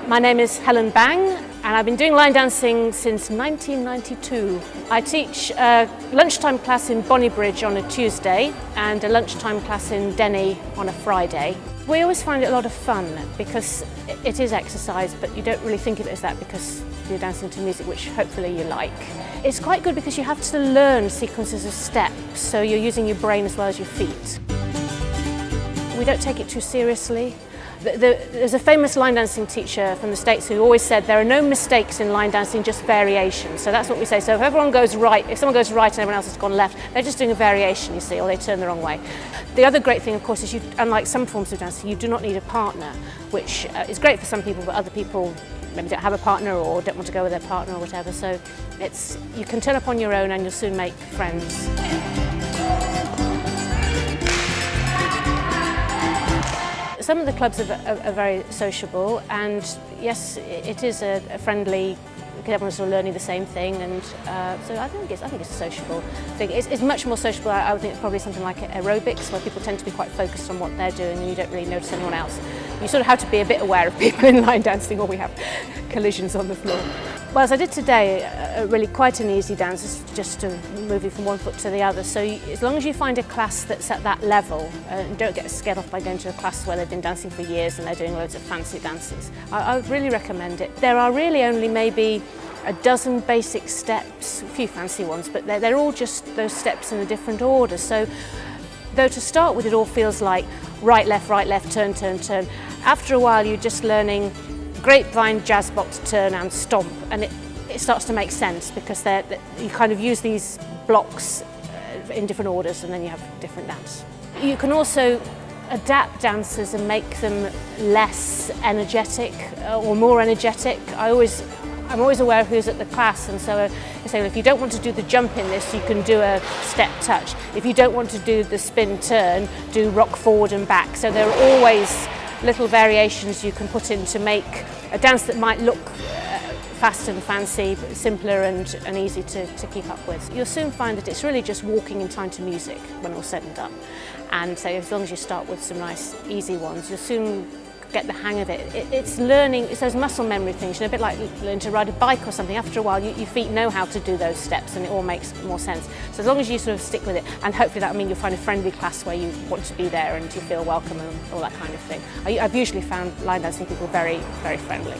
My name is Helen Bang and I've been doing line dancing since 1992. I teach a lunchtime class in Bonnybridge on a Tuesday and a lunchtime class in Denny on a Friday. We always find it a lot of fun because it is exercise, but you don't really think of it as that because you're dancing to music which hopefully you like. It's quite good because you have to learn sequences of steps, so you're using your brain as well as your feet. We don't take it too seriously. There's a famous line dancing teacher from the States who always said there are no mistakes in line dancing, just variations. So that's what we say. So if everyone goes right, if someone goes right and everyone else has gone left, they're just doing a variation, you see, or they turn the wrong way. The other great thing, of course, is unlike some forms of dancing, you do not need a partner, which is great for some people, but other people maybe don't have a partner or don't want to go with their partner or whatever. So you can turn up on your own and you'll soon make friends. Some of the clubs are very sociable, and yes, it is a friendly, everyone's sort of learning the same thing, and so I think it's a sociable thing. It's much more sociable, I would think, probably something like aerobics, where people tend to be quite focused on what they're doing and you don't really notice anyone else. You sort of have to be a bit aware of people in line dancing or we have collisions on the floor. Well, as I did today, really quite an easy dance, it's just moving from one foot to the other. So as long as you find a class that's at that level, and don't get scared off by going to a class where they've been dancing for years and they're doing loads of fancy dances, I would really recommend it. There are really only maybe a dozen basic steps, a few fancy ones, but they're all just those steps in a different order. So though to start with it all feels like right, left, turn, turn, turn, after a while you're just learning grapevine, jazz box, turn and stomp, and it starts to make sense because you kind of use these blocks in different orders and then you have different dance. You can also adapt dances and make them less energetic or more energetic. I'm always aware of who's at the class, and so I say, well, if you don't want to do the jump in this, you can do a step touch. If you don't want to do the spin turn, do rock forward and back. So there are always little variations you can put in to make a dance that might look fast and fancy, but simpler and easy to keep up with. You'll soon find that it's really just walking in time to music when all's said and done. And so as long as you start with some nice easy ones, you'll soon get the hang of it. It's learning, it's those muscle memory things, a bit like learning to ride a bike or something. After a while, your feet know how to do those steps and it all makes more sense. So as long as you sort of stick with it, and hopefully that'll mean you'll find a friendly class where you want to be there and you feel welcome and all that kind of thing. I've usually found line dancing people very, very friendly.